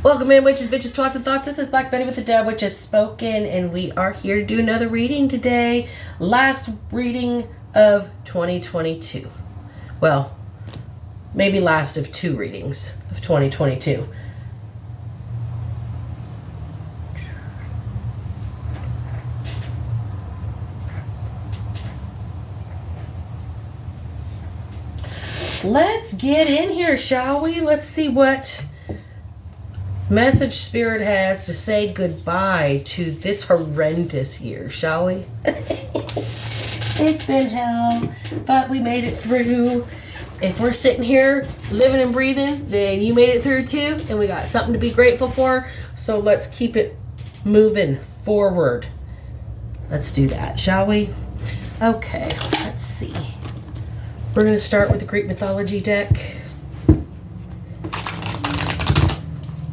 Welcome in, witches, bitches, twats, and thoughts. This is Black Betty with the Dove, which has spoken, and we are here to do another reading today. Last reading of 2022. Well, maybe last of 2 readings of 2022. Let's get in here, shall we? Let's see what message Spirit has to say goodbye to this horrendous year, shall we? It's been hell, but we made it through. If we're sitting here living and breathing, then you made it through too, and we got something to be grateful for. So let's keep it moving forward. Let's do that, shall we? Okay, let's see. We're going to start with the Greek mythology deck.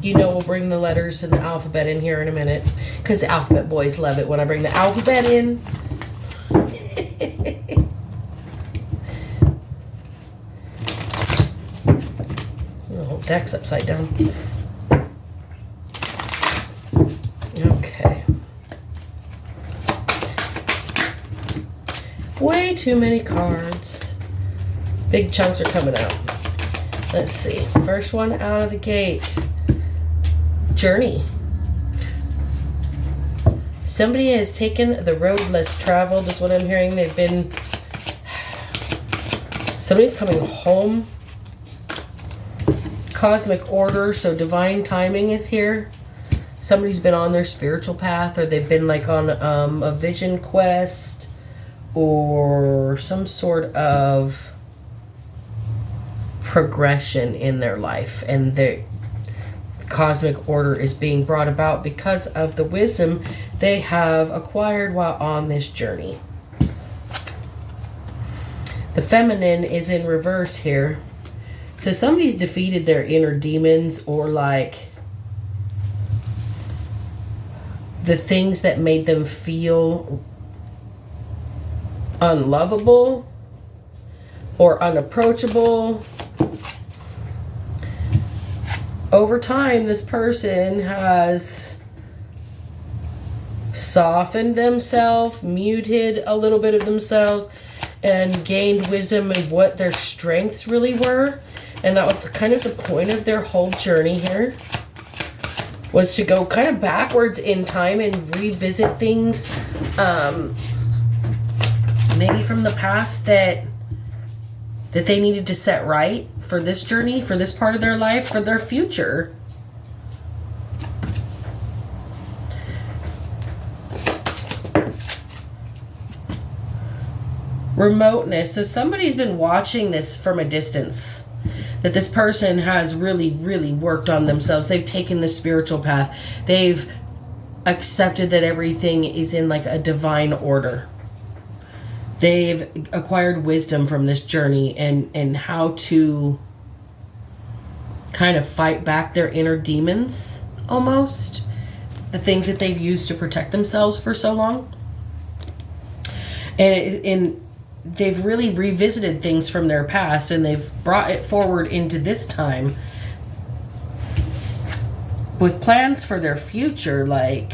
You know we'll bring the letters and the alphabet in here in a minute, because the alphabet boys love it when I bring the alphabet in. The whole deck's upside down. Okay. Way too many cards. Big chunks are coming out. Let's see. First one out of the gate. Journey. Somebody has taken the road less traveled is what I'm hearing. They've been... Somebody's coming home. Cosmic order, so divine timing is here. Somebody's been on their spiritual path, or they've been like on a vision quest, or some sort of progression in their life, and the cosmic order is being brought about because of the wisdom they have acquired while on this journey. The feminine is in reverse here, so somebody's defeated their inner demons, or like the things that made them feel unlovable or unapproachable. Over time, this person has softened themselves, muted a little bit of themselves, and gained wisdom of what their strengths really were. And that was kind of the point of their whole journey here, was to go kind of backwards in time and revisit things maybe from the past that they needed to set right for this journey, for this part of their life, for their future. Remoteness. So somebody's been watching this from a distance. That this person has really, really worked on themselves. They've taken the spiritual path. They've accepted that everything is in like a divine order. They've acquired wisdom from this journey and how to kind of fight back their inner demons, almost. The things that they've used to protect themselves for so long. And they've really revisited things from their past, and they've brought it forward into this time with plans for their future, like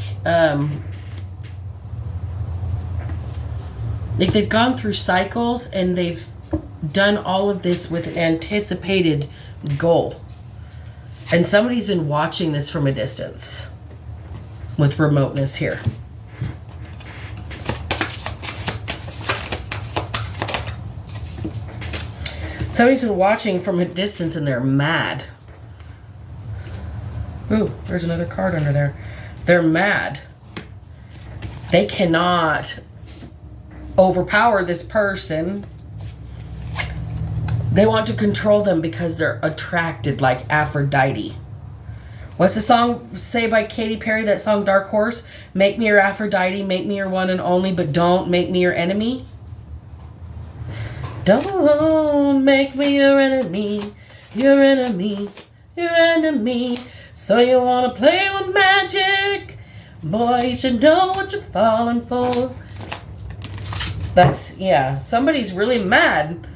they've gone through cycles, and they've done all of this with an anticipated goal. And somebody's been watching this from a distance with remoteness here. Somebody's been watching from a distance, and they're mad. Ooh, there's another card under there. They're mad. They cannot overpower this person. They want to control them because they're attracted, like Aphrodite. What's the song say by Katy Perry, that song Dark Horse? Make me your Aphrodite, make me your one and only, but don't make me your enemy. Don't make me your enemy, your enemy, your enemy. So you want to play with magic? Boy, you should know what you're falling for. That's, yeah, somebody's really mad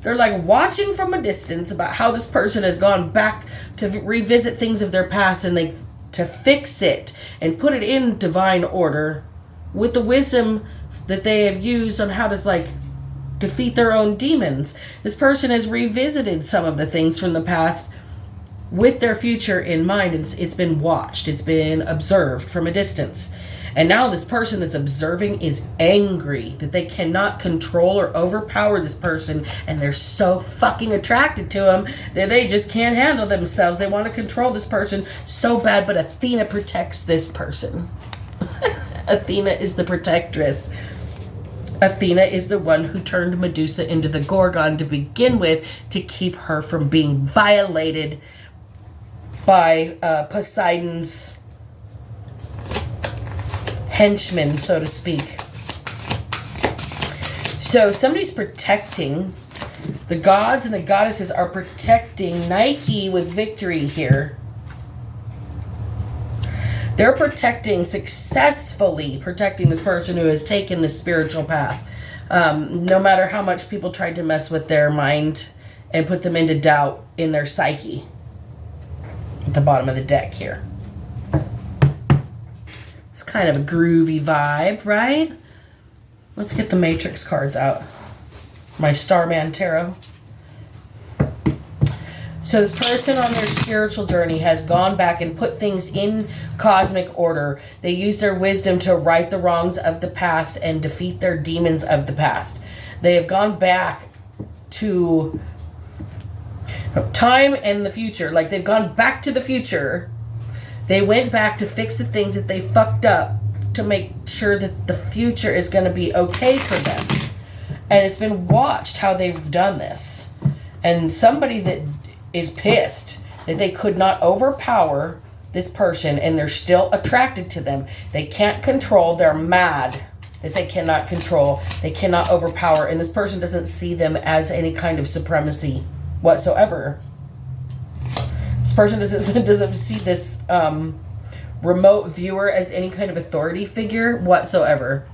They're like watching from a distance about how this person has gone back to revisit things of their past, and to fix it and put it in divine order with the wisdom that they have used on how to like defeat their own demons. This person has revisited some of the things from the past with their future in mind. It's been watched, it's been observed from a distance. And now this person that's observing is angry that they cannot control or overpower this person, and they're so fucking attracted to him that they just can't handle themselves. They want to control this person so bad, but Athena protects this person. Athena is the protectress. Athena is the one who turned Medusa into the Gorgon to begin with, to keep her from being violated by Poseidon's henchmen, so to speak. So somebody's protecting, the gods and the goddesses are protecting Nike with victory here. They're successfully protecting this person who has taken the spiritual path. No matter how much people tried to mess with their mind and put them into doubt in their psyche. At the bottom of the deck here. It's kind of a groovy vibe, right? Let's get the Matrix cards out. My Starman Tarot. So this person on their spiritual journey has gone back and put things in cosmic order. They use their wisdom to right the wrongs of the past and defeat their demons of the past. They have gone back to time and the future. Like, they've gone back to the future. They went back to fix the things that they fucked up to make sure that the future is going to be okay for them. And it's been watched how they've done this. And somebody that is pissed that they could not overpower this person, and they're still attracted to them. They can't control. They're mad that they cannot control. They cannot overpower. And this person doesn't see them as any kind of supremacy whatsoever. This person doesn't see this remote viewer as any kind of authority figure whatsoever.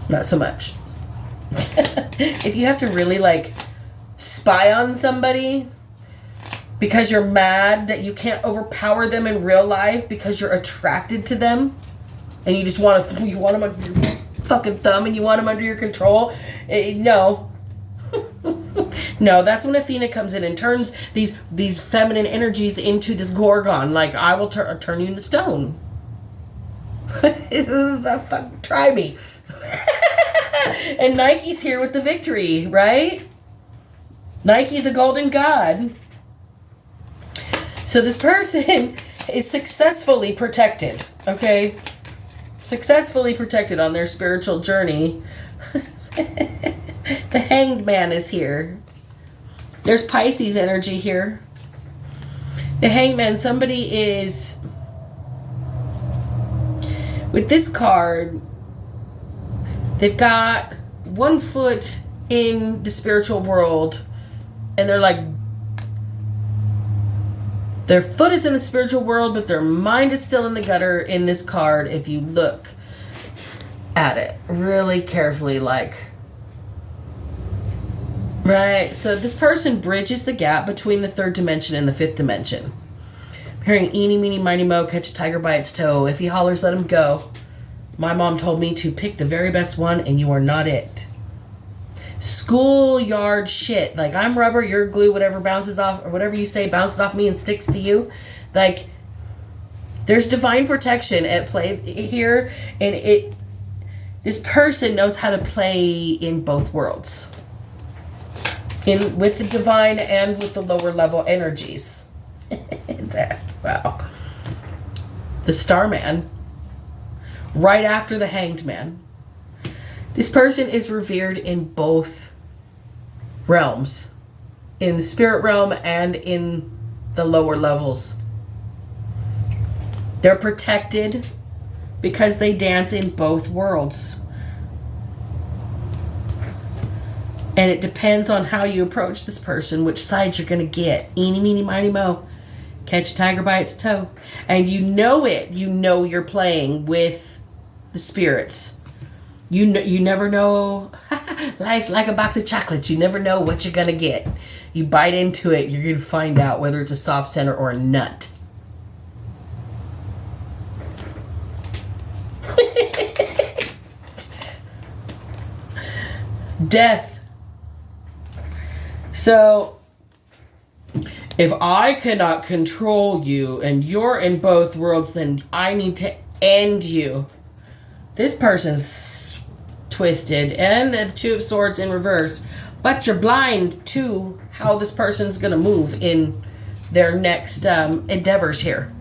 Not so much. If you have to really like spy on somebody because you're mad that you can't overpower them in real life because you're attracted to them and you just want them under your fucking thumb and you want them under your control, no. No, that's when Athena comes in and turns these feminine energies into this Gorgon. Like, I will turn you into stone. Try me. And Nike's here with the victory, right? Nike, the golden god. So this person is successfully protected, okay? Successfully protected on their spiritual journey. The Hanged Man is here. There's Pisces energy here. The Hanged Man, somebody is... With this card, they've got one foot in the spiritual world, and they're like... Their foot is in the spiritual world, but their mind is still in the gutter in this card if you look at it really carefully, like... Right, so this person bridges the gap between the third dimension and the fifth dimension. I'm hearing eeny, meeny, miny, mo, catch a tiger by its toe. If he hollers, let him go. My mom told me to pick the very best one, and you are not it. Schoolyard shit. Like, I'm rubber, you're glue, whatever bounces off, or whatever you say bounces off me and sticks to you. Like, there's divine protection at play here, and this person knows how to play in both worlds. With the divine and with the lower level energies. Wow. The Starman. Right after the Hanged Man. This person is revered in both realms. In the spirit realm and in the lower levels. They're protected because they dance in both worlds. And it depends on how you approach this person, which side you're going to get. Eeny, meeny, miny, mo. Catch a tiger by its toe. And you know it. You know you're playing with the spirits. You never know. Life's like a box of chocolates. You never know what you're going to get. You bite into it, you're going to find out whether it's a soft center or a nut. Death. So, if I cannot control you and you're in both worlds, then I need to end you. This person's twisted, and the Two of Swords in reverse, but you're blind to how this person's going to move in their next endeavors here.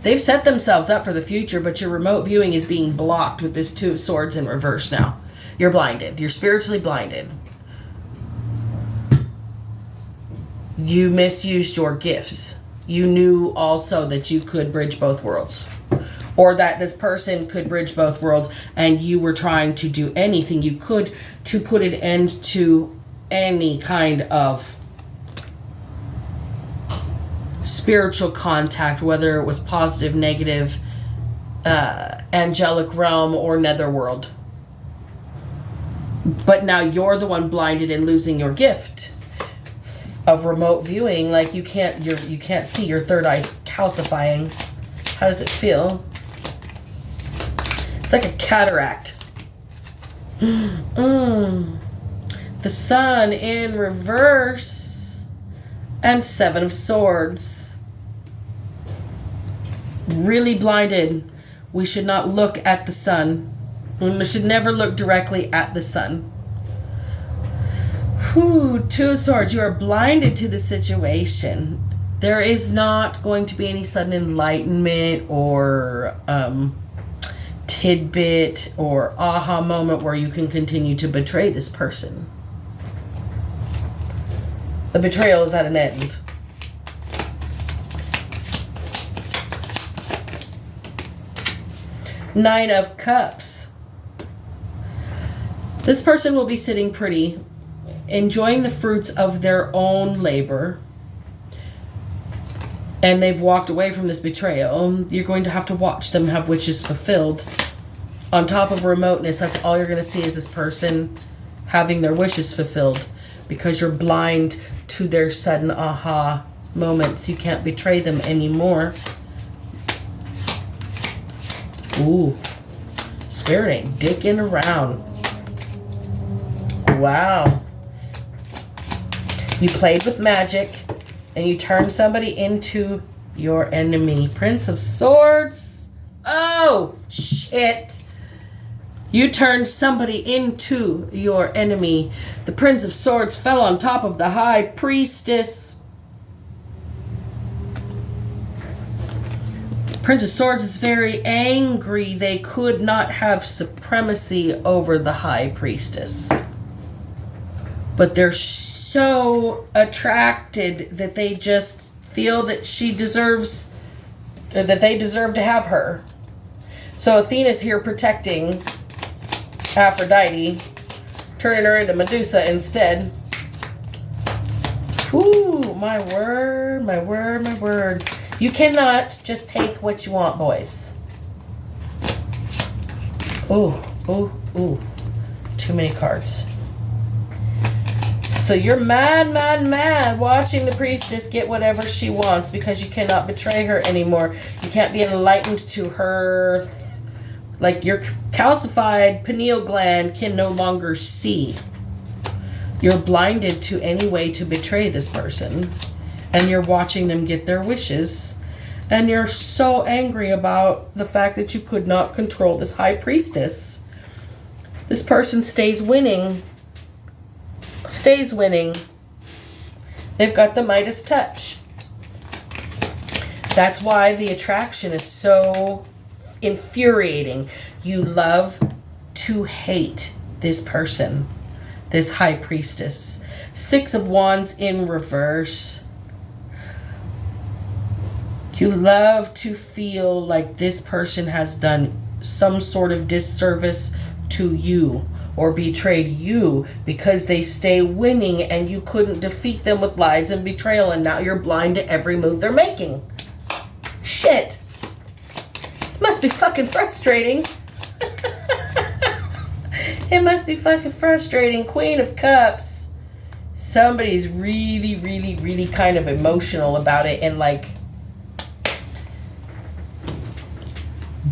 They've set themselves up for the future, but your remote viewing is being blocked with this Two of Swords in reverse now. You're blinded. You're spiritually blinded. You misused your gifts. You knew also that you could bridge both worlds. Or that this person could bridge both worlds, and you were trying to do anything you could to put an end to any kind of spiritual contact, whether it was positive, negative, angelic realm, or netherworld. But now you're the one blinded and losing your gift of remote viewing. Like you can't see, your third eye's calcifying. How does it feel? It's like a cataract. The Sun in reverse and Seven of Swords. Really blinded. We should not look at the Sun. We should never look directly at the Sun. Whew, Two of Swords. You are blinded to the situation. There is not going to be any sudden enlightenment or tidbit or aha moment where you can continue to betray this person. The betrayal is at an end. Nine of Cups. This person will be sitting pretty, enjoying the fruits of their own labor, and they've walked away from this betrayal. You're going to have to watch them have wishes fulfilled. On top of remoteness, that's all you're going to see is this person having their wishes fulfilled, because you're blind to their sudden aha moments. You can't betray them anymore. Ooh, Spirit ain't dicking around. Wow. You played with magic and you turned somebody into your enemy. Prince of Swords. Oh, shit. You turned somebody into your enemy. The Prince of Swords fell on top of the High Priestess. Prince of Swords is very angry. They could not have supremacy over the High Priestess. But they're so attracted that they just feel that she deserves, or that they deserve to have her. So Athena's here protecting Aphrodite, turning her into Medusa instead. Ooh, my word, my word, my word. You cannot just take what you want, boys. Ooh, ooh, ooh. Too many cards. So you're mad, mad, mad watching the priestess get whatever she wants because you cannot betray her anymore. You can't be enlightened to her. Like your calcified pineal gland can no longer see. You're blinded to any way to betray this person. And you're watching them get their wishes. And you're so angry about the fact that you could not control this high priestess. This person stays winning. Stays winning. They've got the Midas touch. That's why the attraction is so infuriating. You love to hate this person, this high priestess. Six of Wands in reverse. You love to feel like this person has done some sort of disservice to you or betrayed you because they stay winning and you couldn't defeat them with lies and betrayal, and now you're blind to every move they're making. Shit. Must be fucking frustrating. It must be fucking frustrating. Queen of Cups. Somebody's really, really, really kind of emotional about it and like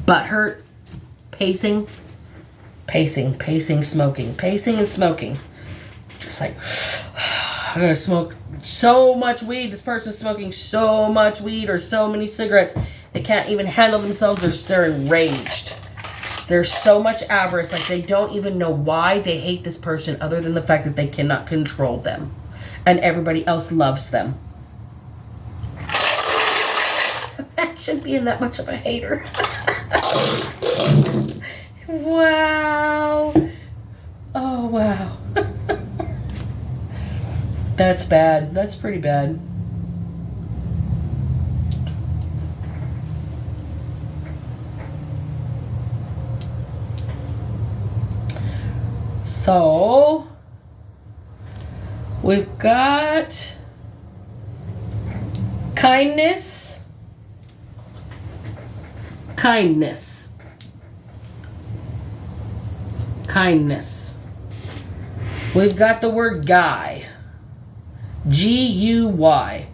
butthurt. Pacing, smoking. Pacing and smoking. Just like, I'm gonna smoke so much weed. This person's smoking so much weed or so many cigarettes. They can't even handle themselves. They're enraged. There's so much avarice, like they don't even know why they hate this person other than the fact that they cannot control them. And everybody else loves them. Imagine being that much of a hater. Wow. Oh, wow. That's bad. That's pretty bad. So, we've got kindness, kindness, kindness. We've got the word guy, G-U-Y.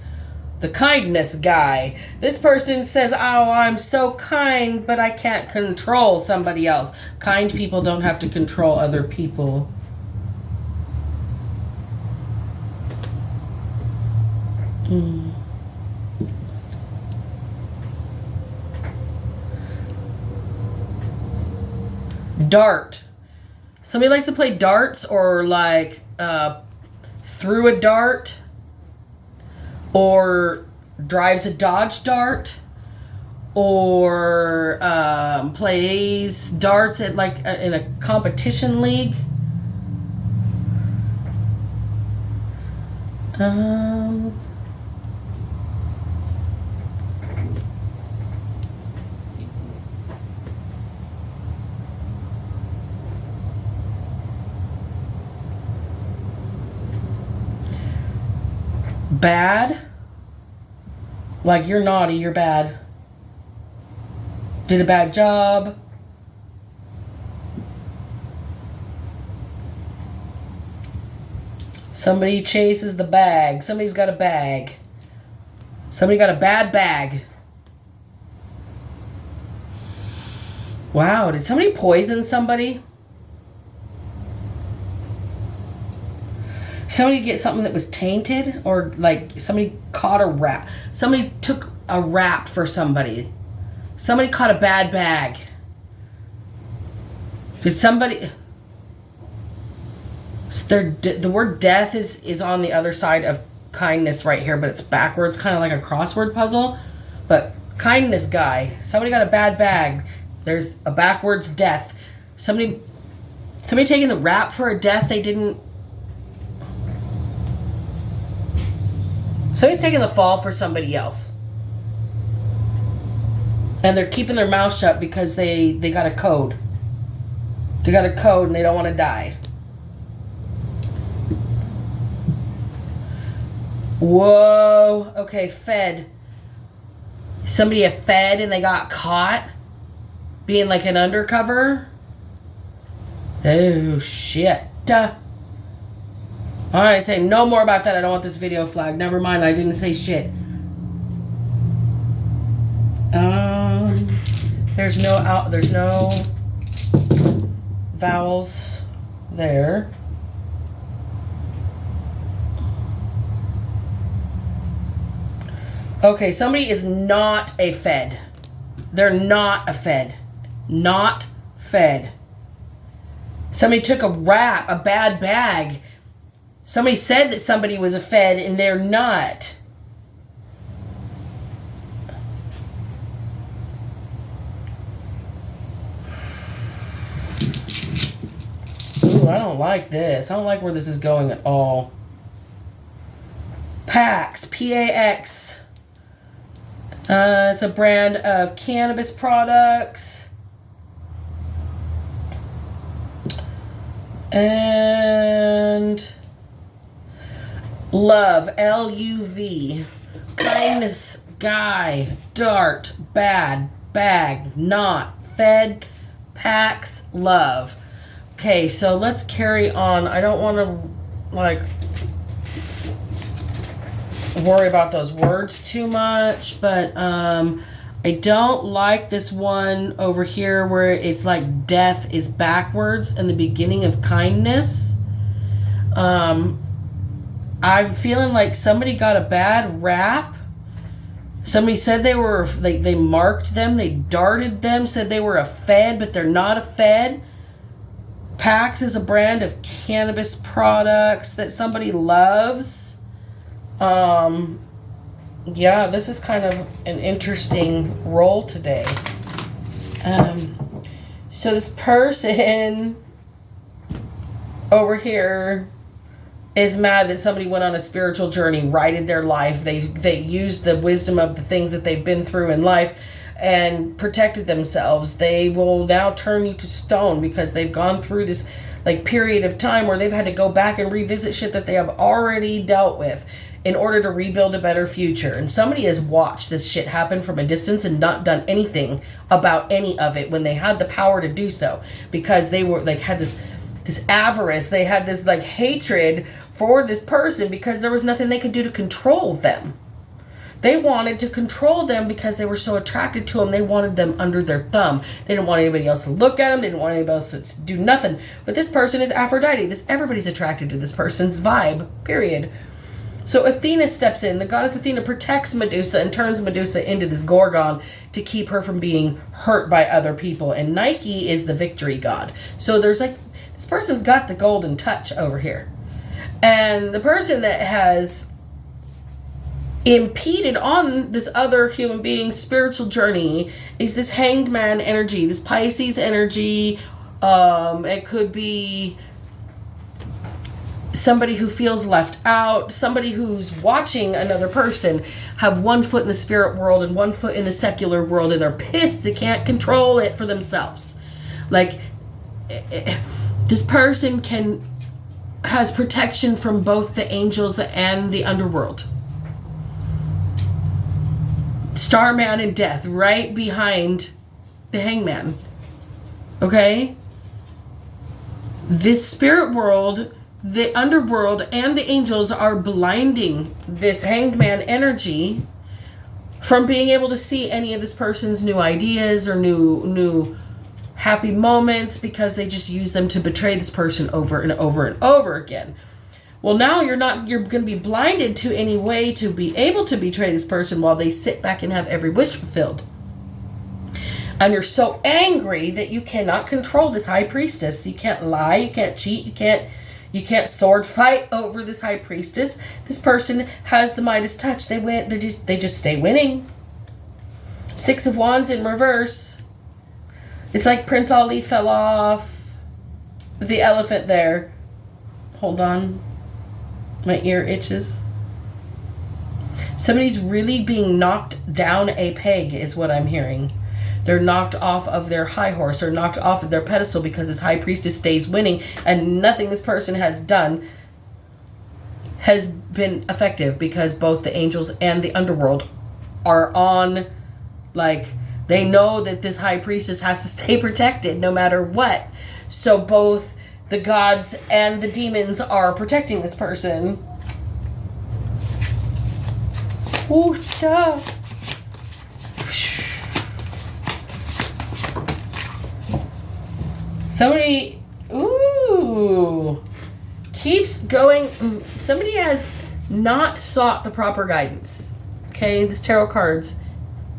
The kindness guy. This person says, oh, I'm so kind, but I can't control somebody else. Kind people don't have to control other people. Dart. Somebody likes to play darts or like threw a dart. Or drives a Dodge Dart, or plays darts at like in a competition league. Bad. Like you're naughty, you're bad. Did a bad job. Somebody chases the bag. Somebody's got a bag. Somebody got a bad bag. Wow, did somebody poison somebody? Somebody get something that was tainted, or like somebody caught a rat. Somebody took a rap for somebody. Somebody caught a bad bag. Did somebody? The word death is on the other side of kindness right here, but it's backwards, kind of like a crossword puzzle. But kindness guy. Somebody got a bad bag. There's a backwards death. Somebody taking the rap for a death they didn't. Somebody's taking the fall for somebody else. And they're keeping their mouth shut because they got a code. They got a code and they don't want to die. Whoa. Okay, fed. Somebody a fed and they got caught being like an undercover. Oh, shit. Alright, say no more about that. I don't want this video flagged. Never mind, I didn't say shit. There's no vowels there. Okay, somebody is not a fed. They're not a fed. Not fed. Somebody took a rap, a bad bag. Somebody said that somebody was a fed and they're not. Ooh, I don't like this. I don't like where this is going at all. PAX, P-A-X. It's a brand of cannabis products. And love, L-U-V. Kindness, guy. Dart, bad, bag, not, fed, PAX, love. Okay, so let's carry on. I don't want to, like, worry about those words too much, but I don't like this one over here where it's like death is backwards and the beginning of kindness. I'm feeling like somebody got a bad rap. Somebody said they were, they marked them, they darted them, said they were a fed, but they're not a fed. Pax is a brand of cannabis products that somebody loves. Yeah, this is kind of an interesting role today. So this person over here is mad that somebody went on a spiritual journey, righted their life. They used the wisdom of the things that they've been through in life and protected themselves. They will now turn you to stone because they've gone through this like period of time where they've had to go back and revisit shit that they have already dealt with in order to rebuild a better future. And somebody has watched this shit happen from a distance and not done anything about any of it when they had the power to do so, because they were like had this avarice, they had this like hatred for this person because there was nothing they could do to control them. They wanted to control them because they were so attracted to them. They wanted them under their thumb. They didn't want anybody else to look at them. They didn't want anybody else to do nothing. But this person is Aphrodite. Everybody's attracted to this person's vibe, period. So Athena steps in. The goddess Athena protects Medusa and turns Medusa into this Gorgon to keep her from being hurt by other people. And Nike is the victory god. So there's like, this person's got the golden touch over here. And the person that has impeded on this other human being's spiritual journey is this hanged man energy, this Pisces energy. It could be somebody who feels left out, somebody who's watching another person have one foot in the spirit world and one foot in the secular world, and they're pissed they can't control it for themselves. Like, this person has protection from both the angels and the underworld. Starman and Death right behind the Hangman. Okay? This spirit world, the underworld, and the angels are blinding this Hanged Man energy from being able to see any of this person's new ideas or new happy moments, because they just use them to betray this person over and over and over again. Well, now you're going to be blinded to any way to be able to betray this person while they sit back and have every wish fulfilled. And you're so angry that you cannot control this high priestess. You can't lie, you can't cheat, you can't sword fight over this high priestess. This person has the Midas touch. They just stay winning. Six of Wands in reverse. It's like Prince Ali fell off the elephant there. Hold on. My ear itches. Somebody's really being knocked down a peg is what I'm hearing. They're knocked off of their high horse or knocked off of their pedestal because this high priestess stays winning, and nothing this person has done has been effective because both the angels and the underworld are on, like, they know that this high priestess has to stay protected no matter what. So both the gods and the demons are protecting this person. Ooh, stop. Somebody, keeps going. Somebody has not sought the proper guidance. Okay, this tarot cards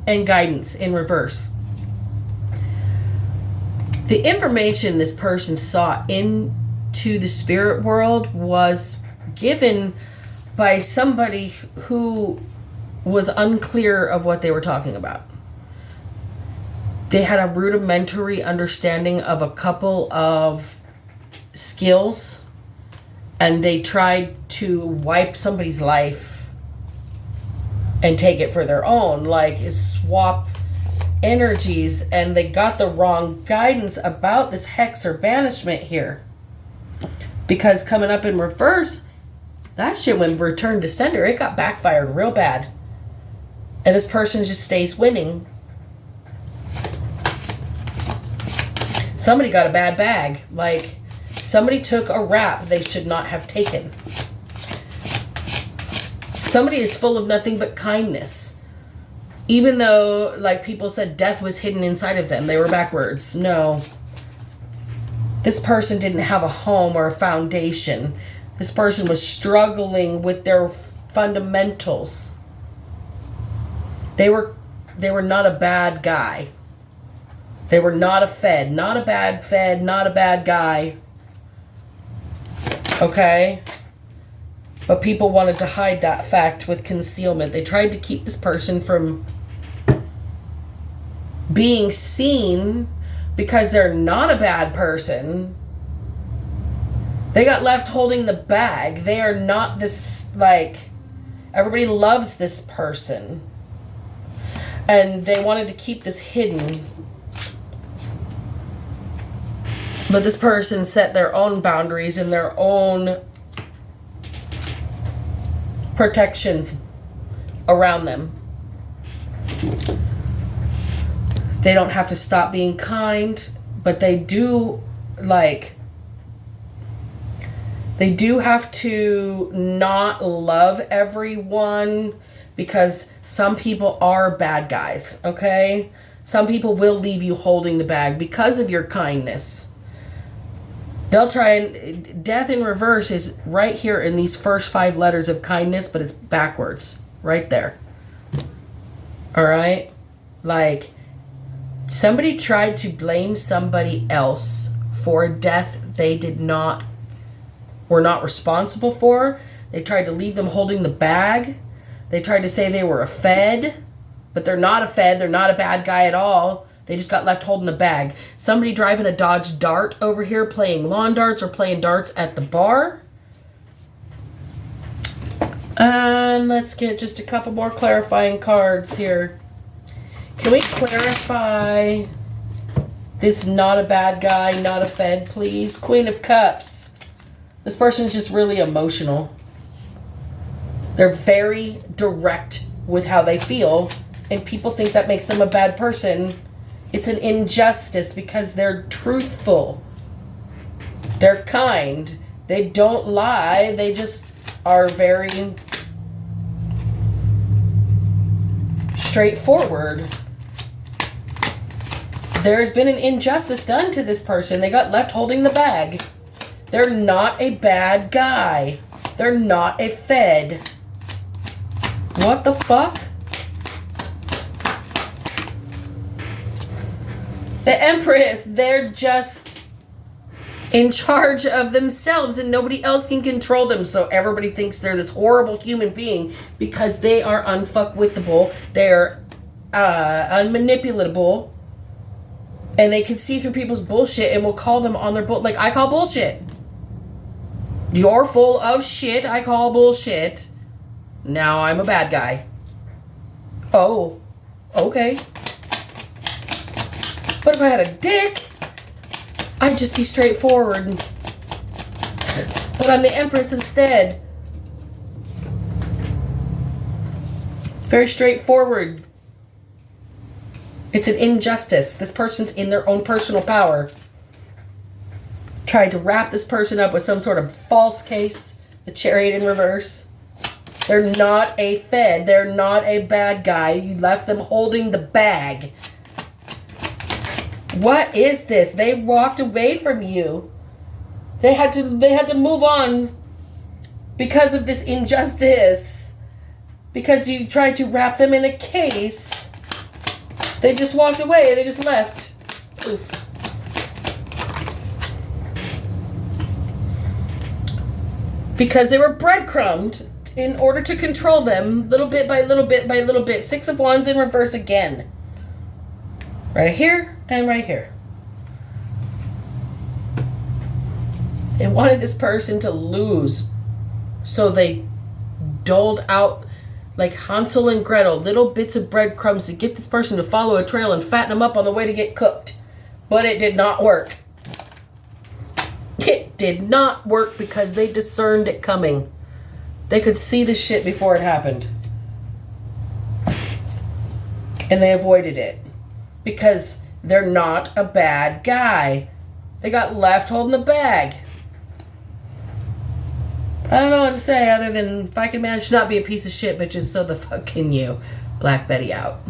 and guidance in reverse. The information this person sought into the spirit world was given by somebody who was unclear of what they were talking about. They had a rudimentary understanding of a couple of skills, and they tried to wipe somebody's life and take it for their own, like swap energies, and they got the wrong guidance about this hex or banishment here. Because coming up in reverse, that shit when returned to sender, it got backfired real bad. And this person just stays winning. Somebody got a bad bag. Like, Somebody took a rap they should not have taken. Somebody is full of nothing but kindness. Even though, like people said, death was hidden inside of them. They were backwards. No. This person didn't have a home or a foundation. This person was struggling with their fundamentals. They were not a bad guy. They were not a Fed. Not a bad Fed. Not a bad guy. Okay? But people wanted to hide that fact with concealment. They tried to keep this person from being seen because they're not a bad person. They got left holding the bag. They are not this, like, everybody loves this person. And they wanted to keep this hidden. But this person set their own boundaries and their own protection around them. They don't have to stop being kind, but they do, like, they do have to not love everyone because some people are bad guys, okay? Some people will leave you holding the bag because of your kindness. They'll try and... Death in reverse is right here in these first 5 letters of kindness, but it's backwards. Right there. Alright? Like, somebody tried to blame somebody else for a death they were not responsible for. They tried to leave them holding the bag. They tried to say they were a Fed, but they're not a Fed. They're not a bad guy at all. They just got left holding the bag. Somebody driving a Dodge Dart over here playing lawn darts or playing darts at the bar. And let's get just a couple more clarifying cards here. Can we clarify this not a bad guy, not a Fed, please? Queen of Cups. This person's just really emotional. They're very direct with how they feel, and people think that makes them a bad person. It's an injustice because they're truthful. They're kind. They don't lie. They just are very straightforward. There's been an injustice done to this person. They got left holding the bag. They're not a bad guy. They're not a Fed. What the fuck? The Empress, they're just in charge of themselves and nobody else can control them. So everybody thinks they're this horrible human being because they are unfuckwithable. They're unmanipulable. And they can see through people's bullshit and will call them on their bull. Like, I call bullshit. You're full of shit. I call bullshit. Now I'm a bad guy. Oh, okay. But if I had a dick, I'd just be straightforward. But I'm the Empress instead. Very straightforward. It's an injustice. This person's in their own personal power. Tried to wrap this person up with some sort of false case. The Chariot in reverse. They're not a Fed. They're not a bad guy. You left them holding the bag. What is this? They walked away from you. They had to move on because of this injustice. Because you tried to wrap them in a case. They just walked away. They just left. Oof. Because they were breadcrumbed in order to control them little bit by little bit by little bit. 6 of Wands in reverse again. Right here and right here. They wanted this person to lose. So they doled out, like Hansel and Gretel, little bits of breadcrumbs to get this person to follow a trail and fatten them up on the way to get cooked. But it did not work. It did not work because they discerned it coming. They could see the shit before it happened. And they avoided it. Because they're not a bad guy. They got left holding the bag. I don't know what to say other than if I can manage to not be a piece of shit, bitches, so the fuck can you. Black Betty out.